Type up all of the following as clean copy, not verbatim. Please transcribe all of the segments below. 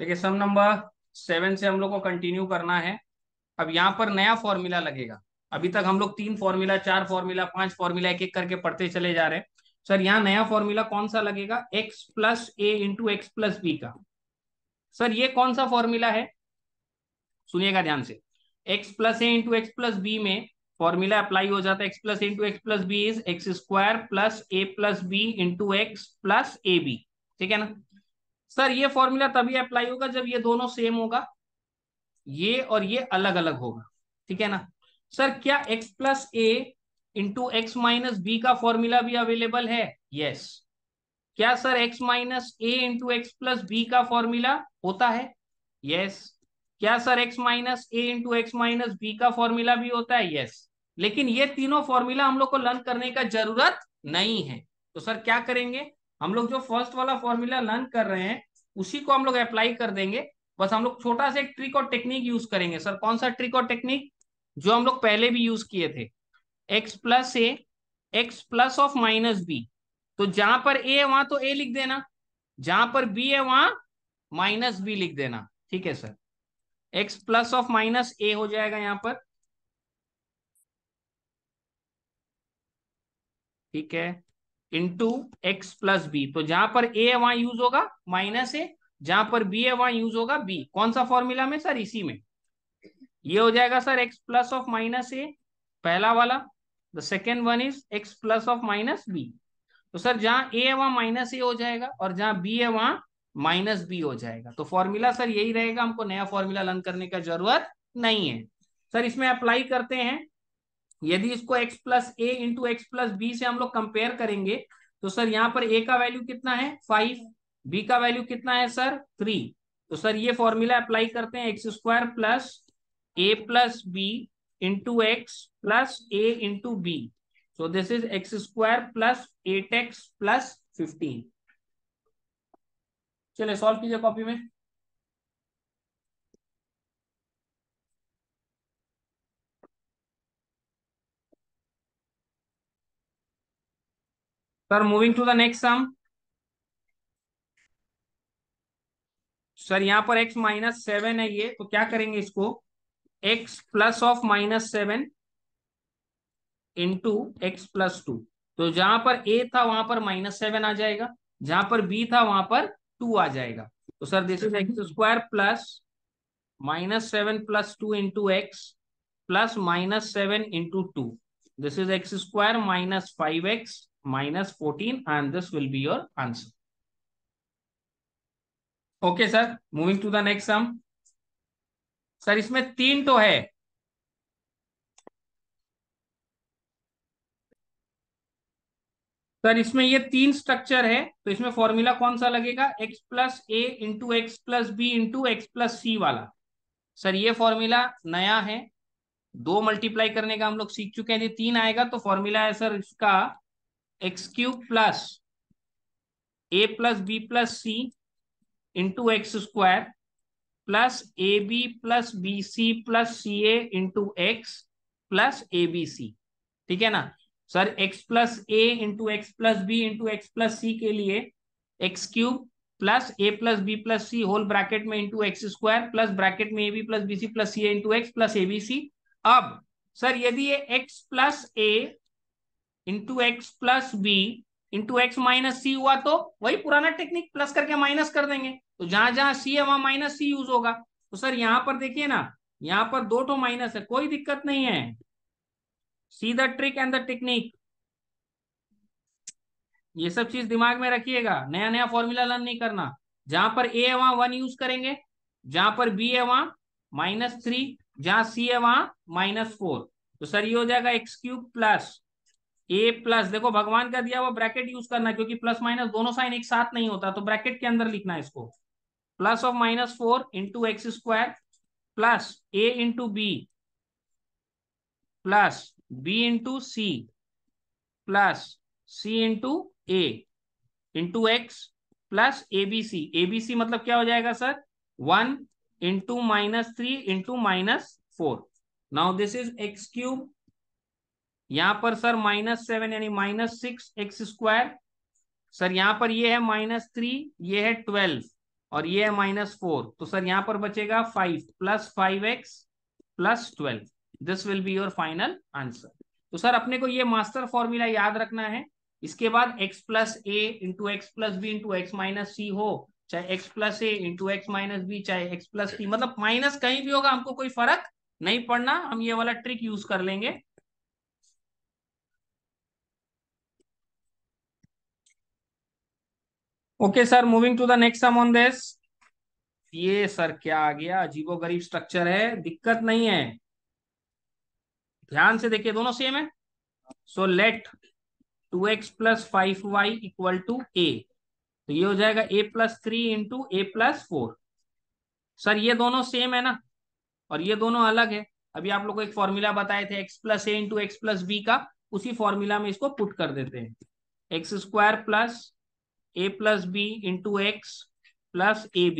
देखिए सम नंबर 7 से हम लोग को कंटिन्यू करना है। अब यहाँ पर नया फॉर्मूला लगेगा। अभी तक हम लोग 3 फॉर्मूला, 4 फॉर्मूला, 5 फॉर्मूला एक एक करके पढ़ते चले जा रहे हैं। सर यहाँ नया फॉर्मूला कौन सा लगेगा? X plus a into x plus b का। सर ये कौन सा फॉर्मूला है? सुनिएगा ध्यान से। X plus a into x plus b में फॉर्मूला अप्लाई हो जाता है। X plus a into x plus b is x square plus a plus b into x plus a b. ठीक है ना? सर ये फॉर्मूला तभी अप्लाई होगा जब ये दोनों सेम होगा, ये और ये अलग अलग होगा। ठीक है ना? सर क्या x plus a into x minus b का फॉर्मूला भी अवेलेबल है? यस। क्या sir x minus a into x plus b का फॉर्मूला होता है? यस। क्या sir x minus a into x minus b का फॉर्मूला भी होता है? यस। लेकिन ये तीनों फॉर्मूला हम लोग को लर्न करने का जरूरत नहीं है। तो सर क्या करेंगे? हम लोग जो फर्स्ट वाला फॉर्मूला लर्न कर रहे हैं उसी को हम लोग अप्लाई कर देंगे। बस हम लोग छोटा सा एक ट्रिक और टेक्निक यूज करेंगे। सर कौन सा ट्रिक और टेक्निक? जो हम लोग पहले भी यूज किए थे। X plus a, x plus of minus b. तो जहां पर ए है वहां तो ए लिख देना, जहां पर बी है वहां माइनस बी लिख देना। ठीक है sir? X plus of minus a हो जाएगा यहां पर। ठीक है? इंटू एक्स प्लस बी, तो जहां पर ए है वहां यूज होगा माइनस ए, जहां पर बी है वहां यूज होगा बी। कौन सा फॉर्मूला में सर? इसी में। ये हो जाएगा sir x plus of minus a, पहला वाला। The second one is x plus of minus b. तो सर जहां ए है वहां माइनस ए हो जाएगा और जहां बी है वहां माइनस बी हो जाएगा। तो फॉर्मूला सर यही रहेगा, हमको नया फॉर्मूला लर्न करने का जरूरत नहीं है। सर इसमें अप्लाई करते हैं। यदि इसको x plus a into x plus B से हम लोग कंपेयर करेंगे तो सर यहाँ पर a का वैल्यू कितना है? 5। b का वैल्यू कितना है सर? 3। तो सर ये फॉर्मूला अप्लाई करते हैं। X square plus a plus b into x plus a into b. So this is x square plus 8x plus 15। चलिए सॉल्व कीजिए कॉपी में। Sir moving to the next sum. Sir यहाँ पर x minus 7 है ये, तो क्या करेंगे इसको? x plus of minus 7 into x plus 2। तो जहां पर a था वहां पर -7 आ जाएगा, जहां पर b था वहां पर 2 आ जाएगा। तो sir this is x square plus -7 plus 2 into x plus -7 into 2। This is x square -5x -14 and this will be your answer. Okay sir, moving to the next sum. Sir इसमें तीन तो है। सर इसमें ये तीन structure है, तो इसमें फॉर्मूला कौन सा लगेगा? X plus a into x plus b into x plus c वाला। सर ये फॉर्मूला नया है। दो मल्टीप्लाई करने का हम लोग सीख चुके हैं, यदि तीन आएगा तो फॉर्मूला है सर इसका x cube plus a plus b plus c into x square plus a b plus b c plus c a into x plus a b c. ठीक है ना? Sir x plus a into x plus b into x plus c के लिए x cube plus a plus b plus c whole bracket में into x square plus bracket में a b plus b c plus c a into x plus a b c. अब sir यदि ये x plus a into x plus b into x minus c हुआ तो वही पुराना technique, plus करके minus कर देंगे। तो जहां जहां सी है वहां माइनस सी यूज होगा। तो सर यहां पर देखिए ना, यहां पर दो ठो माइनस है, कोई दिक्कत नहीं है। See the trick and the technique. ये सब चीज दिमाग में रखिएगा, नया नया फॉर्मूला लर्न नहीं करना। जहां पर ए है वहां 1 यूज करेंगे, जहां पर बी है वहां -3, जहां सी है वहां -4। तो सर ये हो जाएगा x cube plus a plus, देखो भगवान का दिया हुआ ब्रैकेट यूज करना, क्योंकि प्लस माइनस दोनों साइन एक साथ नहीं होता, तो ब्रैकेट के अंदर लिखना है इसको। Plus of -4 into x square plus a into b plus b into c plus c into a into x plus abc. Abc मतलब क्या हो जाएगा sir? 1 into -3 into -4। Now this is x cube, यहां पर सर -7 यानी -6 x square. Sir यहां पर ये है -3, ये है 12, और ये है -4, तो सर यहाँ पर बचेगा 5 + 5x + 12। This will be your final answer. तो सर अपने को ये मास्टर फॉर्मूला याद रखना है। इसके बाद x + a into x + b into x - c हो, चाहे x + a into x - b, चाहे x + t, मतलब माइनस कहीं भी होगा, हमको कोई फर्क नहीं पड़ना, हम ये वाला ट्रिक यूज कर लेंगे। Okay sir, moving to the next sum on this. ये सर क्या आ गया, अजीबोगरीब स्ट्रक्चर है, दिक्कत नहीं है, ध्यान से देखिए, दोनों सेम है। So let 2x + 5y = a, तो ये हो जाएगा a + 3 इंटू a + 4। सर ये दोनों सेम है ना, और ये दोनों अलग है। अभी आप लोग को एक फॉर्मूला बताए थे x + a into x + b का, उसी फॉर्मूला में इसको पुट कर देते हैं। x² + a + b into x + ab।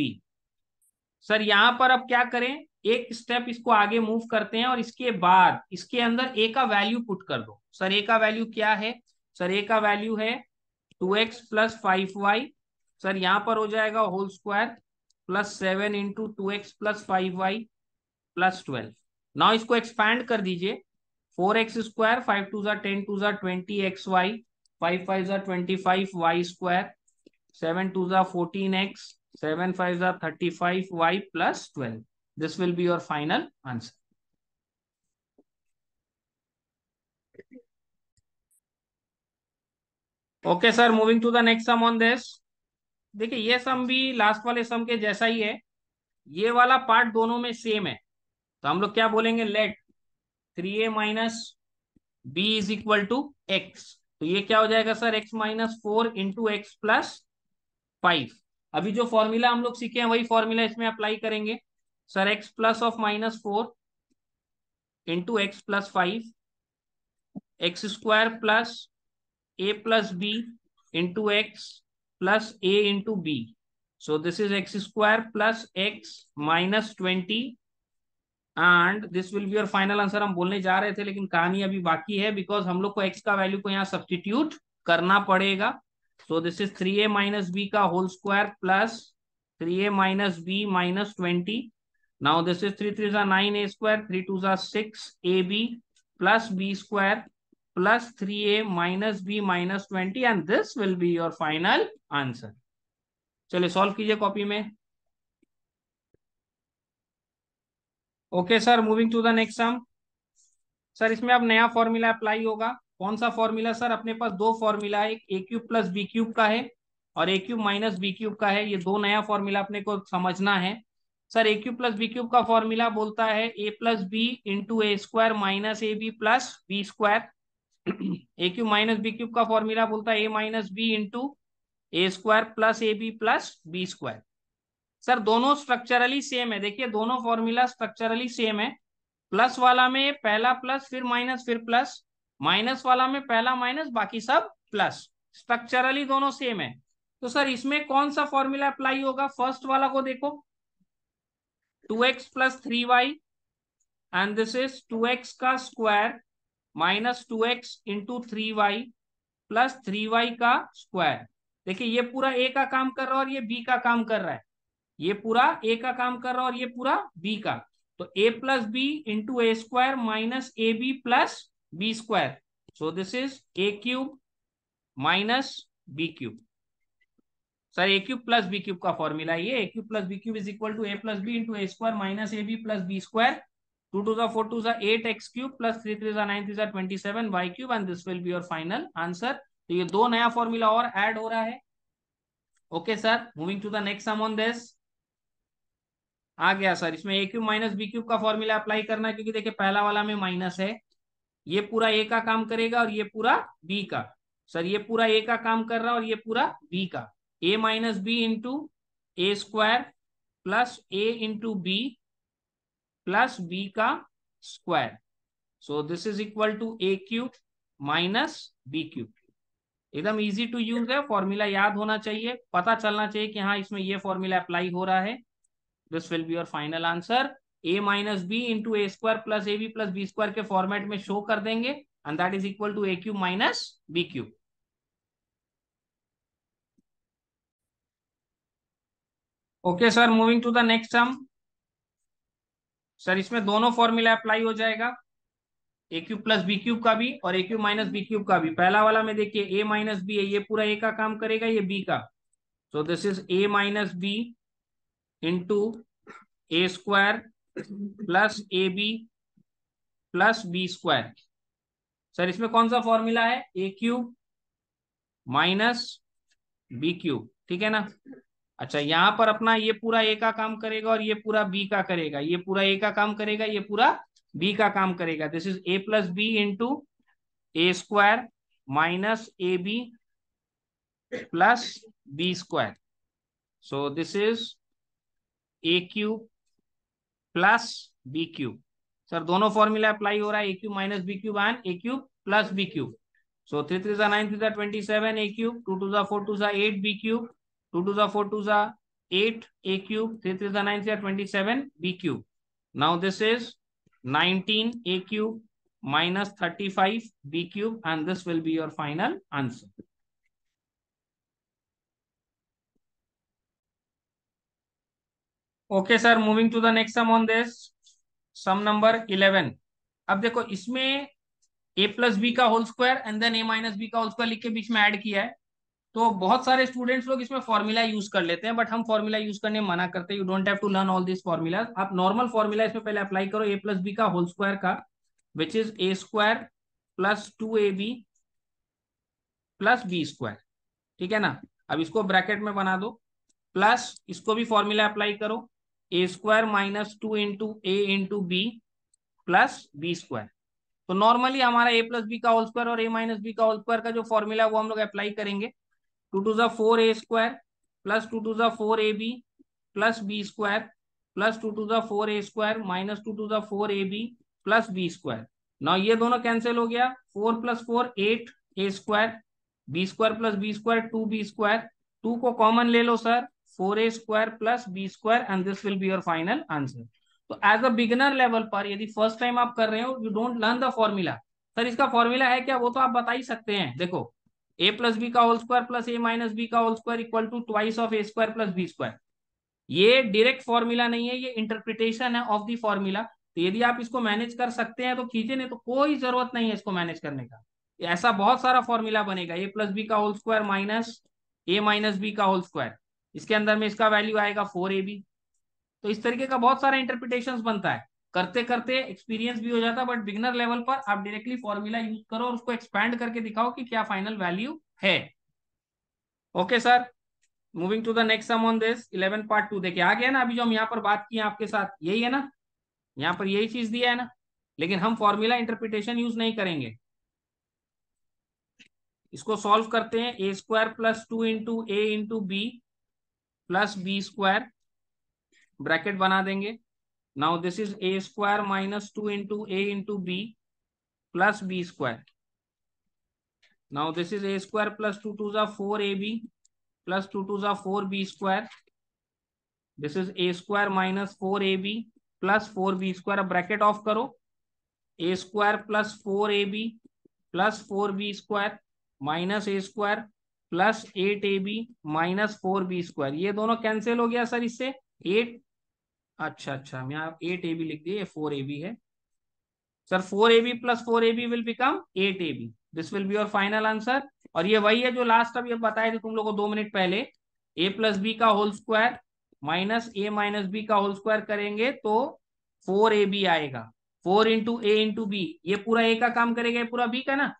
Sir यहां पर अब क्या करें, एक स्टेप इसको आगे मूव करते हैं और इसके बाद इसके अंदर a का वैल्यू पुट कर दो। सर a का वैल्यू क्या है? सर a का वैल्यू है 2x + 5y। सर यहां पर हो जाएगा whole square +7 into 2x + 5y + 12। Now इसको एक्सपैंड कर दीजिए, 4x², 5 2 10 2 20xy, 5 5 25y², 7 2 14x, 7 5 35y + 12। This will be your final answer. Okay sir, moving to the next sum on this. देखिए ये सम भी लास्ट वाले सम के जैसा ही है, ये वाला पार्ट दोनों में सेम है। तो हम लोग क्या बोलेंगे, लेट 3a - b = x। तो ये क्या हो जाएगा सर, x - 4 इंटू x + 5। अभी जो फॉर्मूला हम लोग सीखे हैं वही फॉर्मूला इसमें अप्लाई करेंगे। Sir x + (-4) into x + 5, x² + a + b into x plus a into b. So this is x² plus x minus 20 and this will be your final answer। हम बोलने जा रहे थे लेकिन कहानी अभी बाकी है, बिकॉज हम लोग को x का वैल्यू को यहाँ सब्सटीट्यूट करना पड़ेगा। So this is 3a - b का whole square plus 3a - b minus 20। Now this is 3 3 9a², 3 2 6ab plus b² plus 3a - b minus 20 and this will be your final answer। चलिए solve कीजिए copy में। Okay sir, moving to the next sum. Sir इसमें अब नया formula apply होगा। कौन सा formula? Sir अपने पास दो फॉर्मूला है, एक a³ + b³ का है और a³ - b³ का है। ये दो नया फॉर्मूला अपने को समझना है। सर a³ + b³ का फॉर्मूला बोलता है a + b into a² - ab + b²। a³ - b³ का फॉर्मूला बोलता है a - b into a² + ab + b²। Sir दोनों स्ट्रक्चरली सेम है, देखिए दोनों फॉर्मूला स्ट्रक्चरली सेम है। प्लस वाला में पहला प्लस फिर माइनस फिर प्लस, माइनस वाला में पहला माइनस बाकी सब प्लस, स्ट्रक्चरली दोनों सेम है। तो सर इसमें कौन सा फॉर्मूला अप्लाई होगा? फर्स्ट वाला को देखो, 2x + 3y and this is 2x का square minus 2x into 3y plus 3y का स्क्वायर। देखिए ये पूरा a का काम कर रहा है और ये b का काम कर रहा है, ये पूरा a का काम कर रहा है और ये पूरा b का। तो a + b into a² minus ab plus b²। So this is a³ minus b³। Sir a³ + b³ का फॉर्मूला ये a³ + b³ is equal to a + b into a² minus ab plus b²। 2 2 4 2 8 x³ plus 3 3 9 3 27 y³ and this will be your final answer. तो ये दो नया formula और add हो रहा है। Okay sir, moving to the next sum on this. आ गया सर, इसमें a³ - b³ का फॉर्मूला अप्लाई करना है, क्योंकि देखिए पहला वाला में माइनस है, ये पूरा a का काम करेगा और ये पूरा b का। सर ये पूरा a का काम कर रहा है और ये पूरा b का। a - b into a² plus a into b plus b का square. So this is equal to a³ minus b³। एकदम इजी टू यूज है, फॉर्मूला याद होना चाहिए, पता चलना चाहिए कि हाँ इसमें ये फॉर्मूला अप्लाई हो रहा है। This will be your final answer. a - b into a² plus ab plus b² के फॉर्मेट में शो कर देंगे and that is equal to a³ minus b³। Okay sir, moving to the next sum. Sir इसमें दोनों formula apply हो जाएगा, a cube plus b cube का भी और a cube minus b cube का भी। पहला वाला में देखिए ए माइनस बी है, ये पूरा ए का काम करेगा, ये बी का। So this is a minus b into a square plus a b plus b square. Sir इसमें कौन सा फॉर्मूला है, a cube minus b cube, ठीक है ना। अच्छा, यहां पर अपना ये पूरा ए का काम करेगा और ये पूरा बी का करेगा, ये पूरा ए का काम करेगा, ये पूरा बी का काम करेगा। This is a plus b into a square minus a b plus b square. So this is a cube plus b cube. Sir दोनों फॉर्मूला अप्लाई हो रहा है, a cube minus b cube and a cube plus b cube. So 3 3 9 3 27 a cube, 2 2 4 2 8 b cube, 2 2 4 2 8 a cube, 3 3 9 27 B cube. Now this is 19 a cube minus 35 b cube and this will be your final answer. Okay sir, moving to the next sum on this, sum number 11। अब देखो इसमें a plus b का whole square and then a minus b का whole square लिख के बीच में add किया है। तो बहुत सारे स्टूडेंट्स लोग इसमें फॉर्मूला यूज कर लेते हैं, बट हम फॉर्मूला यूज करने में मना करते हैं। You don't have to learn all this formulas. आप नॉर्मल फॉर्मूला इसमें पहले अप्लाई करो, a प्लस बी का होल स्क्वायर का, which is a square plus 2ab plus b square, ठीक है ना। अब इसको ब्रैकेट में बना दो, प्लस इसको भी फॉर्मूला अप्लाई करो, a square minus 2 into a into b plus b square. तो नॉर्मली हमारा ए प्लस बी का होल स्क्वायर और ए माइनस बी का होल स्क्वायर का जो फॉर्मूला वो हम लोग अप्लाई करेंगे। 2 टू ज़ा 4 ए स्क्वायर प्लस 2 टू ज़ा 4 a b plus b square plus 2 two ज़ा 4 ए स्क्वायर माइनस 2 टू ज़ा 4 a b plus b square. ना ये दोनों कैंसिल हो गया, 4 plus 4 8 a square, b square plus b square 2 b square, 2 को common ले लो sir, 4 a square plus b square and this will be your final answer. तो एज अ बिगिनर लेवल पर यदि फर्स्ट टाइम आप कर रहे हो, you don't learn the formula. Sir इसका फॉर्मूला है क्या, वो तो आप बता ही सकते हैं। देखो ए प्लस बी का whole square plus a minus b का whole square equal to twice of a square plus b square. ये डायरेक्ट फॉर्मूला नहीं है, ये इंटरप्रिटेशन है ऑफ द फॉर्मूला। तो यदि आप इसको मैनेज कर सकते हैं तो कीजिए, नहीं तो कोई जरूरत नहीं है इसको मैनेज करने का। ऐसा बहुत सारा फॉर्मूला बनेगा, ए प्लस बी का होल स्क्वायर माइनस ए माइनस बी का होल स्क्वायर, इसके अंदर में इसका वैल्यू आएगा 4ab। तो इस तरीके का बहुत सारा इंटरप्रिटेशन बनता है, करते करते एक्सपीरियंस भी हो जाता है। बट बिगनर लेवल पर आप डायरेक्टली फॉर्मूला यूज करो और उसको एक्सपैंड करके दिखाओ कि क्या फाइनल वैल्यू है। Okay sir, moving to the next sum on this 11 part 2। देखिए आ गया ना, अभी जो हम यहाँ पर बात की आपके साथ यही है ना, यहाँ पर यही चीज दिया है ना, लेकिन हम फॉर्मूला इंटरप्रिटेशन यूज नहीं करेंगे। इसको सॉल्व करते हैं, a square plus 2 into a into b plus b square, bracket बना देंगे। Now this is a square minus 2 into a into b plus b square. Now this is a square plus 2 two ज़ा 4ab plus 2 two ज़ा 4b square. This is a square minus 4ab plus 4b square. अब bracket off करो, a square plus 4ab plus 4b square minus A square plus 8ab minus 4b square. ये दोनों cancel हो गया sir इससे 8। अच्छा अच्छा, हम यहाँ 8ab लिख दिए, 4ab है sir. 4ab plus 4ab will become 8ab, this will be your final answer. और ये वही है जो लास्ट अभी बताए थे तुम लोग को 2 मिनट पहले, ए प्लस बी का होल स्क्वायर माइनस ए माइनस बी का होल स्क्वायर करेंगे तो 4ab आएगा। 4 इंटू ए इंटू बी, ये पूरा ए का काम करेगा, ये पूरा बी का ना।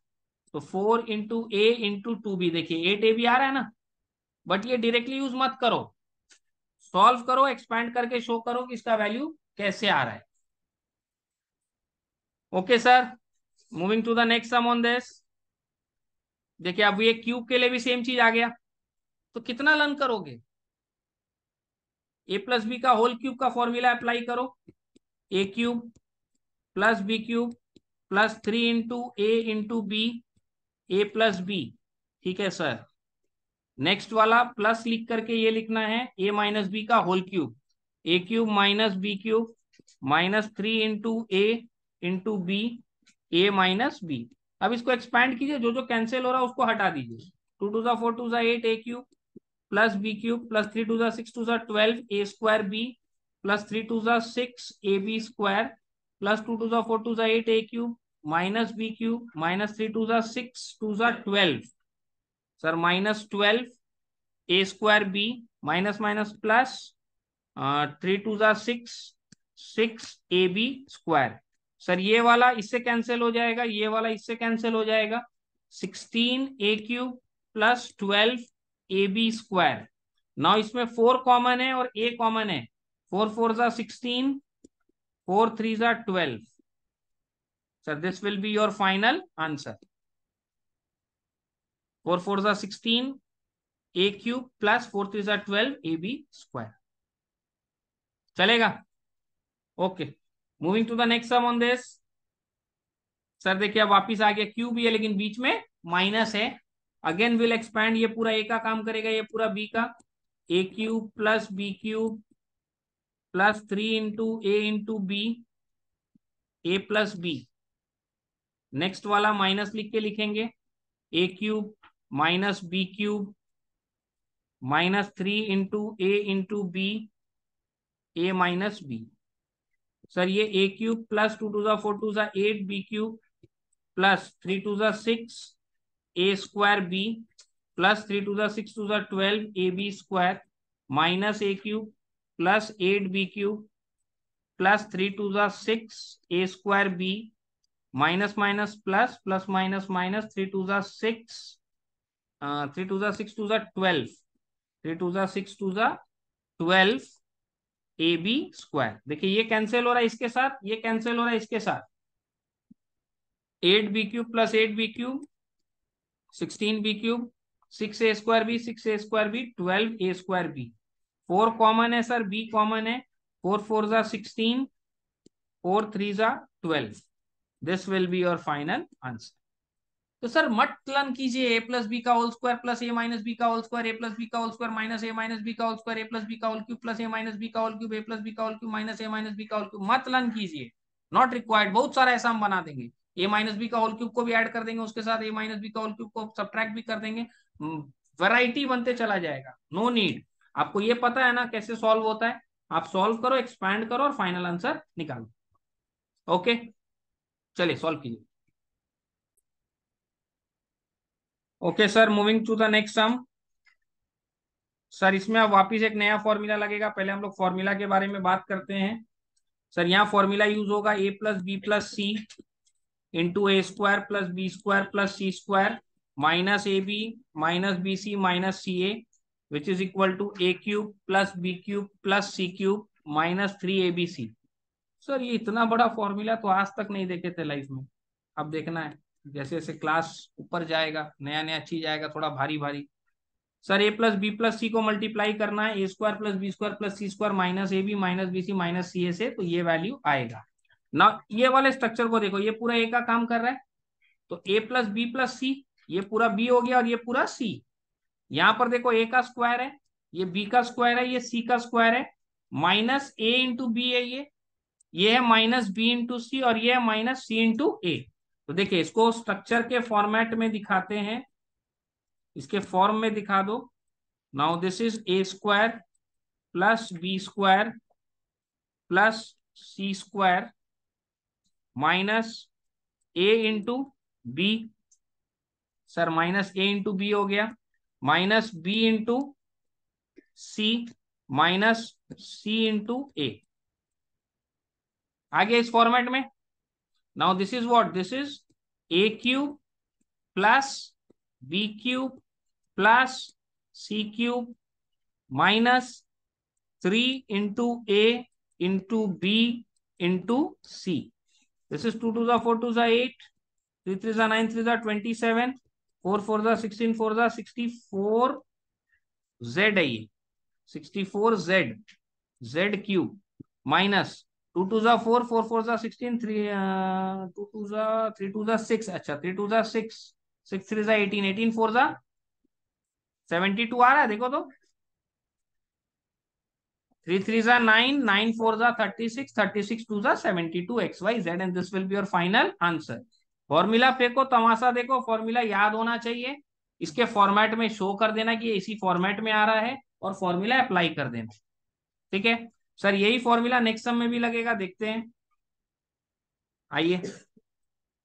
तो 4 इंटू ए इंटू 2b, देखिए 8ab आ रहा है ना। बट ये डायरेक्टली यूज मत करो, सॉल्व करो, एक्सपैंड करके शो करो कि इसका वैल्यू कैसे आ रहा है। Okay sir, moving to the next sum on this. देखिए अब ये क्यूब के लिए भी सेम चीज आ गया, तो कितना लर्न करोगे। ए प्लस बी का होल क्यूब का फॉर्मूला अप्लाई करो, a cube plus b cube plus 3 into a into b a plus b, ठीक है सर। नेक्स्ट वाला प्लस लिख करके ये लिखना है ए माइनस बी का whole cube, a cube minus b cube minus 3 into a into b a minus b. अब इसको एक्सपैंड कीजिए, जो जो कैंसिल हो रहा है उसको हटा दीजिए। 2 टू ज़ा 4 टू ज़ा 8 a cube plus b cube plus 3 two ज़ा 6 टू ज़ा 12 a square b plus 3 two ज़ा 6 a b square plus 2 two ज़ा 4 टू ज़ा 8 a cube minus b cube minus 3 two ज़ा 6 टू ज़ा 12 sir minus 12 a square b minus minus plus 3 two ज़ा 6 6 a b square. Sir ये वाला इससे cancel हो जाएगा, ये वाला इससे कैंसिल हो जाएगा। 16 a cube plus 12 a b square. Now इसमें 4 कॉमन है और ए कॉमन है। 4 4 ज़ा 16, 4 3 ज़ा 12। Sir this will be your final answer. 4 4 ज़ा 16 ए क्यूब प्लस 4 3 ज़ा 12 ए बी स्क्वायर। चलेगा? Okay, moving to the next sum on this. Sir देखिए अब वापिस आ गया, क्यूब भी है लेकिन बीच में माइनस है। अगेन विल एक्सपैंड, ये पूरा ए का काम करेगा, ये पूरा बी का। A cube plus b cube plus 3 into a into b, a plus b. Next वाला माइनस लिख के लिखेंगे, a cube minus b cube minus 3 into b, a minus b. Sir ये ए क्यूब प्लस 2 टू ज़ा 4 two ज़ा 8 b cube plus 3 two ज़ा 6 a square b plus 3 two ज़ा 6 two ज़ा 12 a b square minus a cube plus 8 b cube plus 3 two ज़ा 6 a square b minus minus plus plus minus minus 3 two ज़ा 6 3 two ज़ा 6 two ज़ा 12 3 two ज़ा 6 two ज़ा 12 a b square. देखिए ये कैंसिल हो रहा है इसके साथ, ये कैंसिल हो रहा है इसके साथ। 8 b cube plus 8 b cube 16 b cube 6 a square b 6 a square b 12 a square b. 4 common है सर, बी कॉमन है। 4 4 ज़ा 16, 4 3 ज़ा 12। This will be your final answer. तो सर मत प्लान कीजिए ए प्लस बी का whole square plus a minus b का whole square, a plus b का होल स्क्वायर माइनस ए माइनस बी का whole square, a plus b का whole cube plus a minus b का whole cube, ए plus b का whole cube minus ए minus b का whole cube. मत plan कीजिए, not required. बहुत सारा ऐसा हम बना देंगे, ए माइनस बी का होल क्यूब को भी ऐड कर देंगे, उसके साथ ए माइनस बी का होल क्यूब को सब्ट्रैक्ट भी कर देंगे। वैरायटी बनते चला जाएगा, नो नीड। आपको ये पता है ना कैसे सॉल्व होता है, आप सॉल्व करो, एक्सपैंड करो और फाइनल आंसर निकालो। ओके चलिए सॉल्व कीजिए। Okay sir, moving to the next sum. Sir इसमें अब वापिस एक नया फॉर्मूला लगेगा, पहले हम लोग फॉर्मूला के बारे में बात करते हैं। सर यहाँ फॉर्मूला यूज होगा a plus b plus c into a square plus b square plus c square minus a b minus b c minus c a which is equal to a cube plus b cube plus c cube minus 3 a b c. Sir ये इतना बड़ा formula तो आज तक नहीं देखे थे life में, अब देखना है। जैसे जैसे क्लास ऊपर जाएगा नया नया चीज आएगा, थोड़ा भारी भारी। Sir a plus b plus c को मल्टीप्लाई करना है, a square plus b square plus c square minus a b minus b c minus c a से, तो ये वैल्यू आएगा ना। ये वाले स्ट्रक्चर को देखो, ये पूरा ए का काम कर रहा है, तो ए प्लस बी प्लस सी, ये पूरा बी हो गया और ये पूरा सी। यहां पर देखो ए का स्क्वायर है, ये बी का स्क्वायर है, ये सी का स्क्वायर है, माइनस ए इंटू बी है ये है माइनस बी इंटू सी और ये है माइनस सी इंटू ए। तो देखिए इसको स्ट्रक्चर के फॉर्मेट में दिखाते हैं, इसके फॉर्म में दिखा दो। Now this is a square plus b square plus c square minus a into b. Sir minus a into b हो गया, minus b into c minus c into a. आगे इस फॉर्मेट में, now this is what, this is a cube plus b cube plus c cube minus 3 into a into b into c. This is 2 two ज़ा 4 two ज़ा 8, 3 3 ज़ा 9, 3 ज़ा 27, 4 4 ज़ा 16, 4 ज़ा 64 Z है ये 64 z, z cube minus 2 two ज़ा 4, 4 4 ज़ा 16, 3 2 टू ज़ा 3 टू ज़ा 6, अच्छा 3 टू ज़ा 6, 6 3 ज़ा 18, 18 4 ज़ा 72 आ रहा है देखो तो, 3 3 ज़ा 9, 9 4 ज़ा 36, 36 2 ज़ा 72 XYZ and this will be your final answer. Formula फेंको, तमाशा देखो, फॉर्मूला याद होना चाहिए, इसके फॉर्मेट में शो कर देना कि ये इसी फॉर्मेट में आ रहा है और फॉर्मूला अप्लाई कर देना। ठीक है सर, यही फॉर्मूला नेक्स्ट सम में भी लगेगा, देखते हैं। आइए,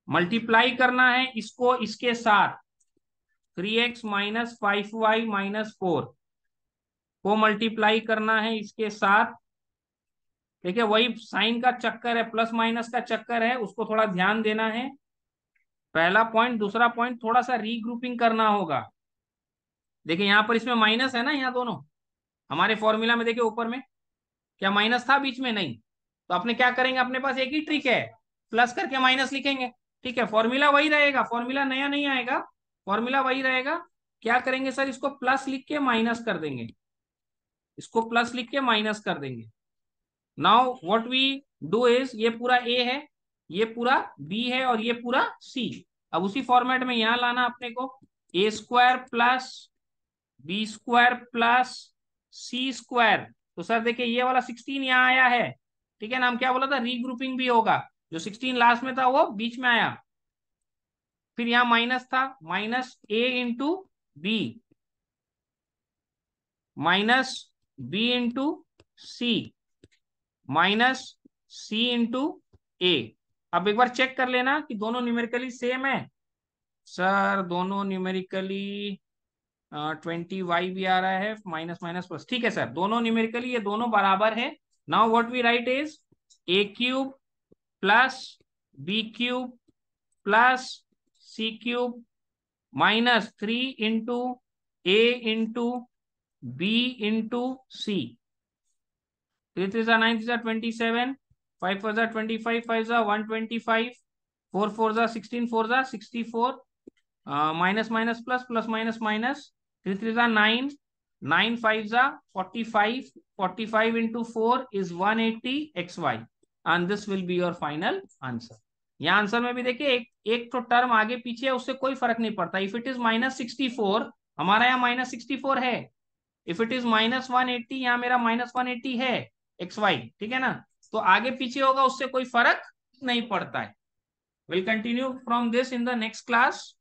मल्टीप्लाई करना है इसको इसके साथ, 3x माइनस 5y माइनस 4 को मल्टीप्लाई करना है इसके साथ। देखिए वही साइन का चक्कर है, प्लस माइनस का चक्कर है, उसको थोड़ा ध्यान देना है। पहला पॉइंट, दूसरा पॉइंट थोड़ा सा रीग्रुपिंग करना होगा। देखिए यहाँ पर इसमें माइनस है ना, यहाँ दोनों हमारे फॉर्मूला में देखिए ऊपर में क्या माइनस था, बीच में नहीं। तो अपने क्या करेंगे, अपने पास एक ही ट्रिक है, प्लस करके माइनस लिखेंगे। ठीक है, फॉर्मूला वही रहेगा, फॉर्मूला नया नहीं आएगा, फॉर्मूला वही रहेगा। क्या करेंगे सर, इसको प्लस लिख के माइनस कर देंगे, इसको प्लस लिख के माइनस कर देंगे। Now what we do is, ये पूरा ए है, ये पूरा बी है और ये पूरा सी। अब उसी फॉर्मेट में यहां लाना अपने को, a square plus b square plus c square. तो सर देखिए ये वाला 16 यहाँ आया है, ठीक है ना, हम क्या बोला था, रीग्रुपिंग भी होगा, जो 16 लास्ट में था वो बीच में आया। फिर यहाँ माइनस था, minus a into b minus b into c minus c into a. अब एक बार चेक कर लेना कि दोनों न्यूमेरिकली सेम है। सर दोनों न्यूमेरिकली 20y भी आ रहा है, माइनस माइनस प्लस, ठीक है सर, दोनों न्यूमेरिकली ये दोनों बराबर है। Now what we write is a cube plus b cube plus c cube minus 3 into a into b into c. 3 3 9 3 27, 5 4 25, 5 125, 4 4 16, 4 64, minus minus plus, plus minus minus, 3 3 9, 9 5 45, 45 into 4 is 180 XY and this will be your final answer. यहाँ answer में भी देखिए एक एक तो term आगे पीछे है, उससे कोई फर्क नहीं पड़ता। इफ इट इज -64, हमारा यहाँ -64 है। इफ इट इज -180, यहाँ मेरा -180 है XY, ठीक है ना। तो आगे पीछे होगा, उससे कोई फर्क नहीं पड़ता है। Will continue from this in the next class.